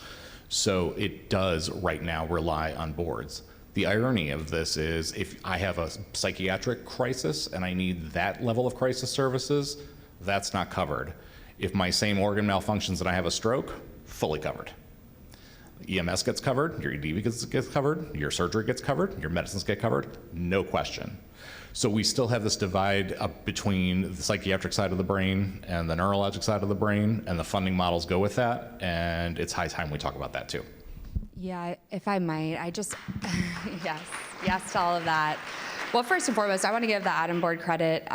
So it does right now rely on boards. The irony of this is if I have a psychiatric crisis and I need that level of crisis services, that's not covered. If my same organ malfunctions and I have a stroke, fully covered. EMS gets covered, your ED gets covered, your surgery gets covered, your medicines get covered, no question. So we still have this divide up between the psychiatric side of the brain and the neurologic side of the brain, and the funding models go with that, and it's high time we talk about that too. Yeah, if I might, I just, yes to all of that. Well, first and foremost, I want to give the ADAMH board credit,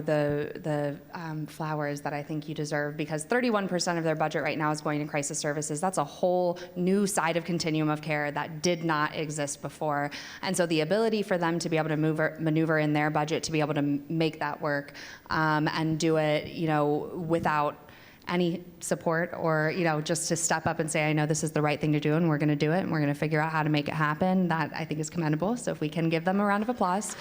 the flowers that I think you deserve, because 31% of their budget right now is going to crisis services. That's a whole new side of continuum of care that did not exist before. And so the ability for them to be able to maneuver in their budget to be able to make that work and do it, without any support or, just to step up and say, I know this is the right thing to do and we're going to do it and we're going to figure out how to make it happen, that I think is commendable. So if we can give them a round of applause.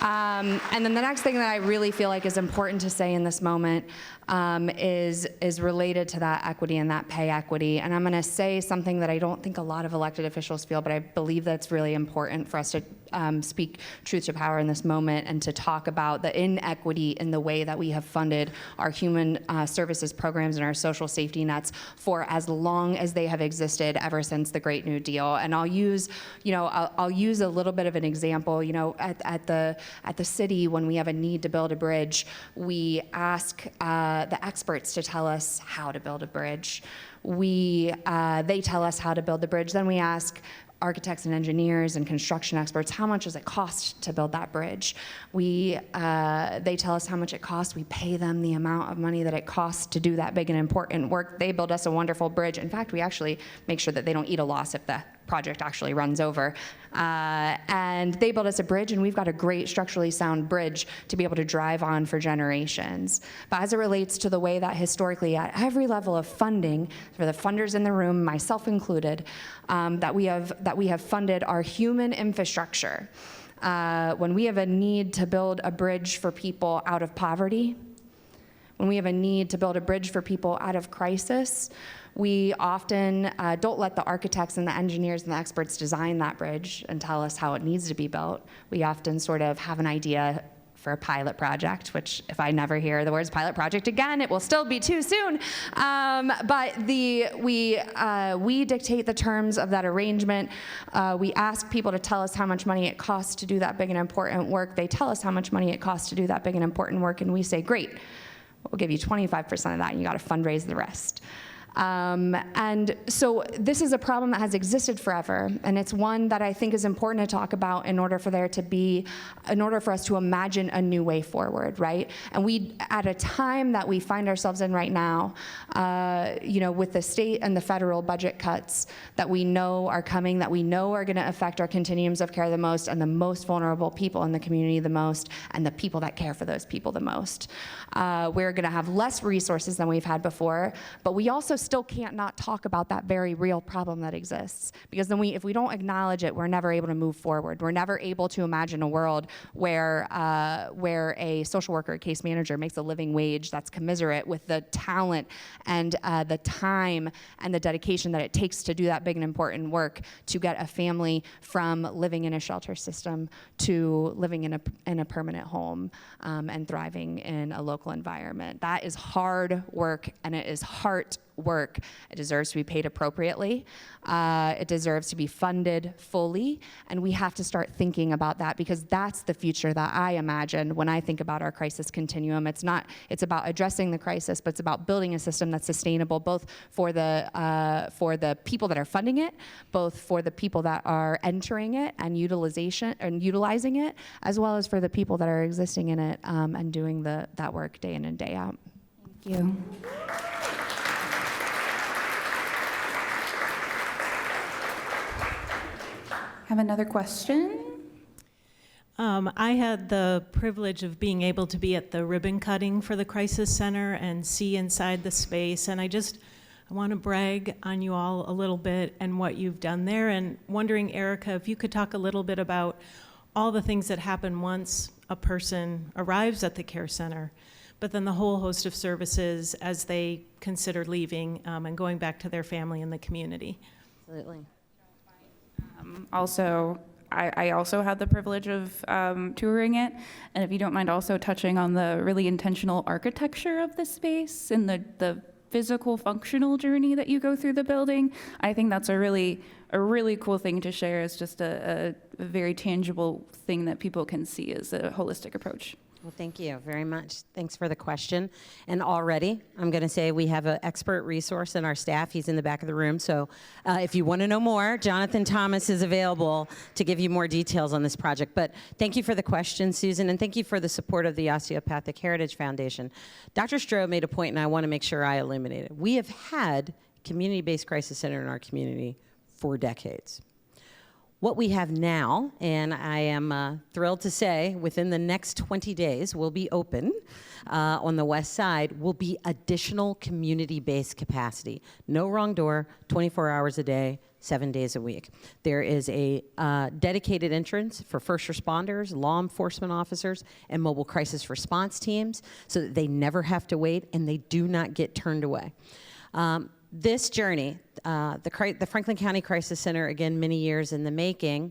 And then the next thing that I really feel like is important to say in this moment is related to that equity and that pay equity. And I'm going to say something that I don't think a lot of elected officials feel, but I believe that's really important for us to speak truth to power in this moment and to talk about the inequity in the way that we have funded our human services programs and our social safety nets for as long as they have existed ever since the Great New Deal. And I'll use, I'll use a little bit of an example. At the city, when we have a need to build a bridge, we ask the experts to tell us how to build a bridge. They tell us how to build the bridge. Then we ask architects and engineers and construction experts, how much does it cost to build that bridge? They tell us how much it costs. We pay them the amount of money that it costs to do that big and important work. They build us a wonderful bridge. In fact, we actually make sure that they don't eat a loss if the project actually runs over. And they build us a bridge, and we've got a great structurally sound bridge to be able to drive on for generations. But as it relates to the way that historically at every level of funding, for the funders in the room, myself included, that we have funded our human infrastructure. When we have a need to build a bridge for people out of poverty, when we have a need to build a bridge for people out of crisis, we often don't let the architects and the engineers and the experts design that bridge and tell us how it needs to be built. We often sort of have an idea for a pilot project, which if I never hear the words pilot project again, it will still be too soon. But we dictate the terms of that arrangement. We ask people to tell us how much money it costs to do that big and important work. They tell us how much money it costs to do that big and important work, and we say, great, we'll give you 25% of that, and you got to fundraise the rest. And so this is a problem that has existed forever, and it's one that I think is important to talk about in order for us to imagine a new way forward, right? And we, at a time that we find ourselves in right now, with the state and the federal budget cuts that we know are coming, that we know are going to affect our continuums of care the most, and the most vulnerable people in the community the most, and the people that care for those people the most. We're going to have less resources than we've had before, but we also still can't not talk about that very real problem that exists. Because then if we don't acknowledge it, we're never able to move forward. We're never able to imagine a world where a social worker, a case manager makes a living wage that's commensurate with the talent and the time and the dedication that it takes to do that big and important work to get a family from living in a shelter system to living in a permanent home and thriving in a local environment. That is hard work, and it is heart work. It deserves to be paid appropriately. It deserves to be funded fully, and we have to start thinking about that, because that's the future that I imagine when I think about our crisis continuum. It's about addressing the crisis, but it's about building a system that's sustainable, both for the people that are funding it, both for the people that are entering it and utilizing it, as well as for the people that are existing in it and doing that work day in and day out. Thank you. Have another question? I had the privilege of being able to be at the ribbon cutting for the Crisis Center and see inside the space, and I want to brag on you all a little bit and what you've done there, and wondering, Erika, if you could talk a little bit about all the things that happen once a person arrives at the care center, but then the whole host of services as they consider leaving and going back to their family and the community. Absolutely. Also, I also had the privilege of touring it, and if you don't mind also touching on the really intentional architecture of the space and the physical functional journey that you go through the building, I think that's a really cool thing to share. It's just a very tangible thing that people can see as a holistic approach. Well, thank you very much. Thanks for the question. And already, I'm going to say we have an expert resource in our staff. He's in the back of the room. So if you want to know more, Jonathan Thomas is available to give you more details on this project. But thank you for the question, Susan, and thank you for the support of the Osteopathic Heritage Foundation. Dr. Stroh made a point, and I want to make sure I illuminate it. We have had community-based crisis center in our community for decades. What we have now, and I am thrilled to say, within the next 20 days will be open on the west side, will be additional community-based capacity. No wrong door, 24 hours a day, 7 days a week. There is a dedicated entrance for first responders, law enforcement officers, and mobile crisis response teams so that they never have to wait and they do not get turned away. This journey, the Franklin County Crisis Center, again, many years in the making,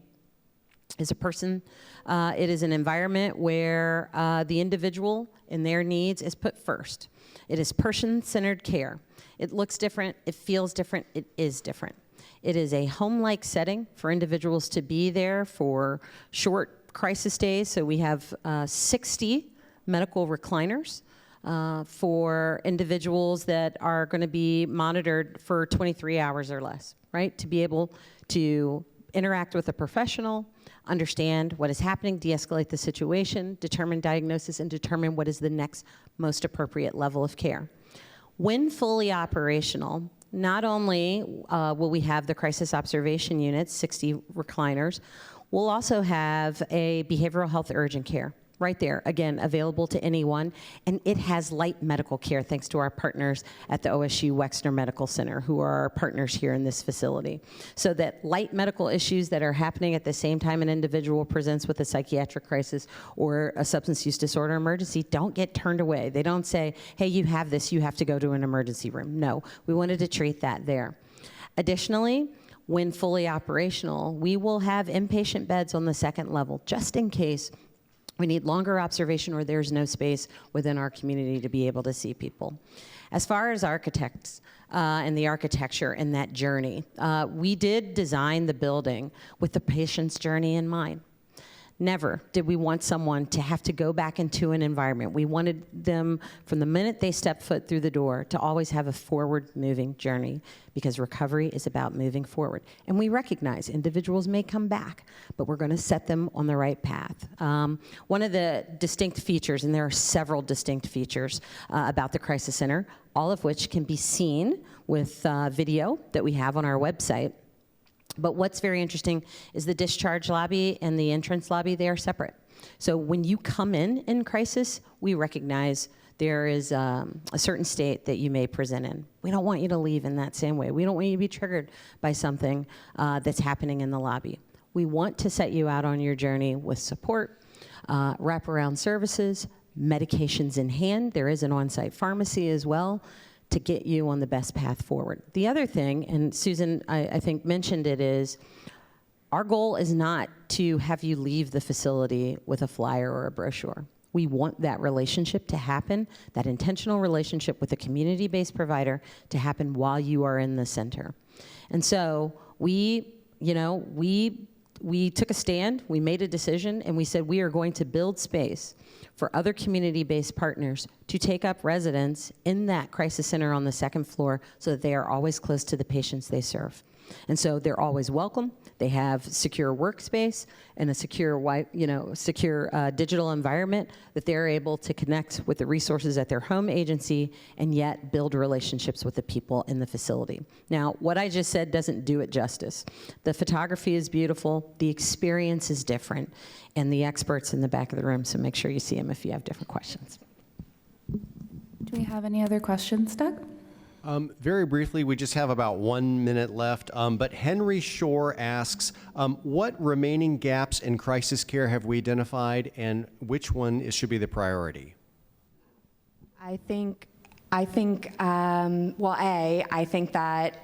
is it is an environment where the individual and their needs is put first. It is person-centered care. It looks different, it feels different, it is different. It is a home-like setting for individuals to be there for short crisis days. So we have 60 medical recliners for individuals that are going to be monitored for 23 hours or less, right? To be able to interact with a professional, understand what is happening, de-escalate the situation, determine diagnosis, and determine what is the next most appropriate level of care. When fully operational, not only will we have the crisis observation units, 60 recliners, we'll also have a behavioral health urgent care right there, again, available to anyone. And it has light medical care, thanks to our partners at the OSU Wexner Medical Center, who are our partners here in this facility. So that light medical issues that are happening at the same time an individual presents with a psychiatric crisis or a substance use disorder emergency don't get turned away. They don't say, hey, you have this, you have to go to an emergency room. No, we wanted to treat that there. Additionally, when fully operational, we will have inpatient beds on the second level, just in case we need longer observation or there's no space within our community to be able to see people. As far as architects and the architecture and that journey, we did design the building with the patient's journey in mind. Never did we want someone to have to go back into an environment. We wanted them, from the minute they step foot through the door, to always have a forward-moving journey, because recovery is about moving forward. And we recognize individuals may come back, but we're going to set them on the right path. One of the distinct features, and there are several distinct features about the Crisis Center, all of which can be seen with video that we have on our website. But what's very interesting is the discharge lobby and the entrance lobby, they are separate. So when you come in crisis, we recognize there is a certain state that you may present in. We don't want you to leave in that same way. We don't want you to be triggered by something that's happening in the lobby. We want to set you out on your journey with support, wraparound services, medications in hand. There is an on-site pharmacy as well, to get you on the best path forward. The other thing, and Susan, I think mentioned it, is our goal is not to have you leave the facility with a flyer or a brochure. We want that relationship to happen, that intentional relationship with a community-based provider to happen while you are in the center. And so we took a stand, we made a decision, and we said we are going to build space for other community-based partners to take up residence in that crisis center on the second floor so that they are always close to the patients they serve. And so they're always welcome. They have secure workspace and a secure digital environment that they're able to connect with the resources at their home agency and yet build relationships with the people in the facility. Now, what I just said doesn't do it justice. The photography is beautiful, the experience is different, and the experts in the back of the room, so make sure you see them if you have different questions. Do we have any other questions, Doug? Very briefly, we just have about 1 minute left, but Henry Shore asks, what remaining gaps in crisis care have we identified, and which one should be the priority? I think that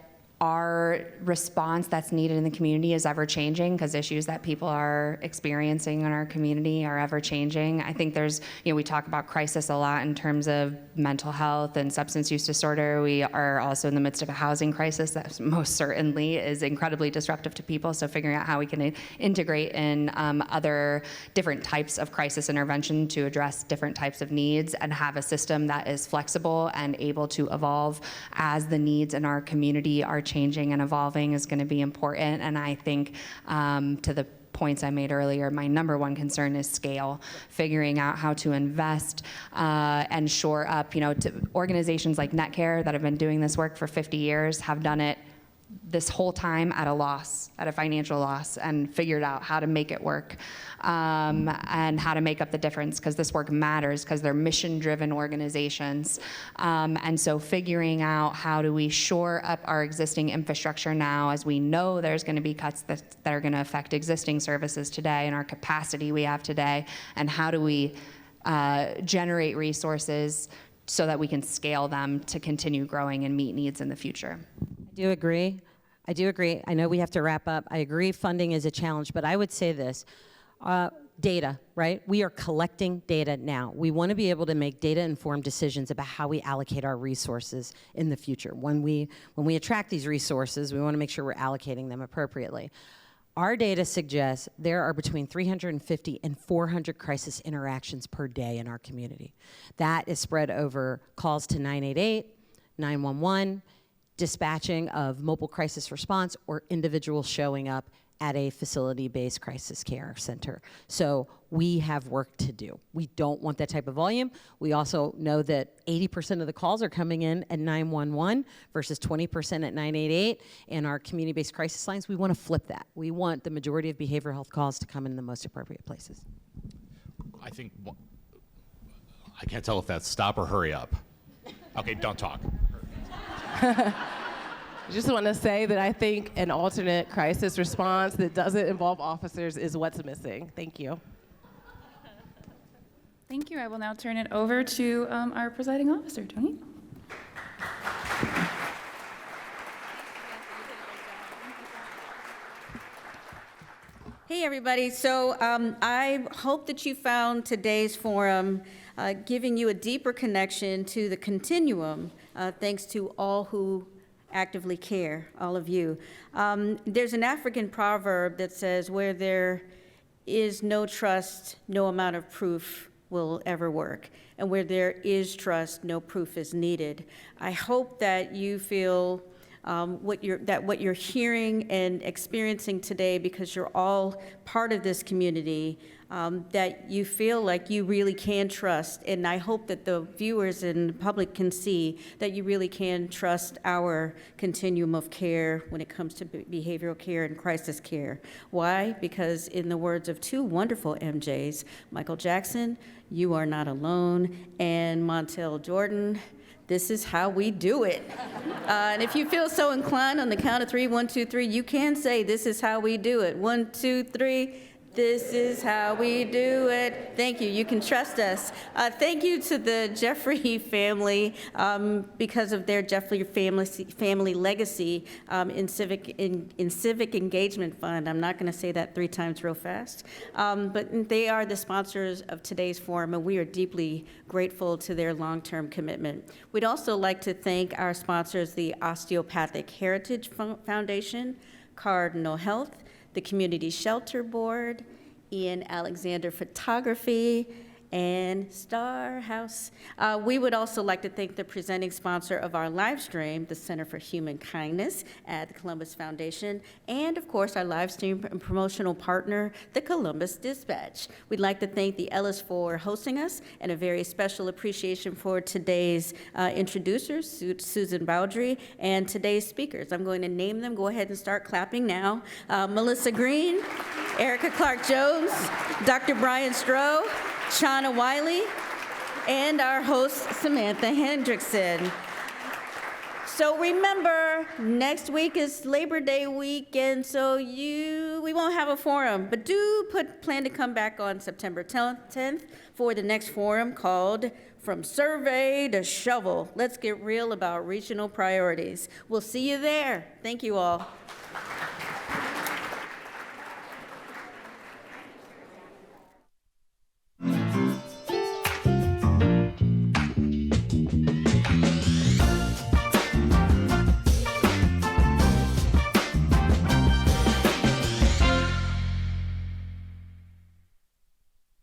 our response that's needed in the community is ever changing, because issues that people are experiencing in our community are ever changing. I think there's, we talk about crisis a lot in terms of mental health and substance use disorder. We are also in the midst of a housing crisis that most certainly is incredibly disruptive to people. So figuring out how we can integrate in other different types of crisis intervention to address different types of needs and have a system that is flexible and able to evolve as the needs in our community are changing and evolving is going to be important. And I think to the points I made earlier, my number one concern is scale, figuring out how to invest and shore up, to organizations like Netcare that have been doing this work for 50 years have done it this whole time at a loss, at a financial loss, and figured out how to make it work and how to make up the difference, because this work matters, because they're mission-driven organizations. And so figuring out how do we shore up our existing infrastructure now, as we know there's going to be cuts that are going to affect existing services today and our capacity we have today, and how do we generate resources so that we can scale them to continue growing and meet needs in the future. I do agree. I know we have to wrap up. I agree funding is a challenge, but I would say this. Data, right? We are collecting data now. We want to be able to make data-informed decisions about how we allocate our resources in the future. When we attract these resources, we want to make sure we're allocating them appropriately. Our data suggests there are between 350 and 400 crisis interactions per day in our community. That is spread over calls to 988, 911, dispatching of mobile crisis response, or individuals showing up at a facility-based crisis care center. So we have work to do. We don't want that type of volume. We also know that 80% of the calls are coming in at 911 versus 20% at 988. And our community-based crisis lines, we want to flip that. We want the majority of behavioral health calls to come in the most appropriate places. I think, I can't tell if that's stop or hurry up. Okay, don't talk. I just want to say that I think an alternate crisis response that doesn't involve officers is what's missing. Thank you. Thank you. I will now turn it over to our presiding officer, Tony. Hey, everybody. So I hope that you found today's forum giving you a deeper connection to the continuum, thanks to all who actively care, all of you. There's an African proverb that says, where there is no trust, no amount of proof will ever work. And where there is trust, no proof is needed. I hope that you feel what you're hearing and experiencing today, because you're all part of this community, that you feel like you really can trust. And I hope that the viewers and the public can see that you really can trust our continuum of care when it comes to behavioral care and crisis care. Why? Because in the words of two wonderful MJs, Michael Jackson, you are not alone, and Montel Jordan, this is how we do it. And if you feel so inclined, on the count of 3, 1, 2, 3, you can say, this is how we do it. 1, 2, 3. This is how we do it. Thank you. You can trust us. Thank you to the Jeffrey family because of their Jeffrey family legacy in civic engagement fund. I'm not going to say that 3 times real fast, but they are the sponsors of today's forum, and we are deeply grateful to their long-term commitment. We'd also like to thank our sponsors, the Osteopathic Heritage Foundation, Cardinal Health, the Community Shelter Board, Ian Alexander Photography, and Star House. We would also like to thank the presenting sponsor of our live stream, the Center for Human Kindness at the Columbus Foundation, and of course our live stream and promotional partner, the Columbus Dispatch. We'd like to thank the Ellis for hosting us, and a very special appreciation for today's introducers, Susan Bowdry, and today's speakers. I'm going to name them. Go ahead and start clapping now. Melissa Green, Erika Clark-Jones, Dr. Brian Stroh, Chana Wiley, and our host, Samantha Henrickson. So remember, next week is Labor Day weekend, so you we won't have a forum, but plan to come back on September 10th for the next forum called From Survey to Shovel. Let's get real about regional priorities. We'll see you there. Thank you all.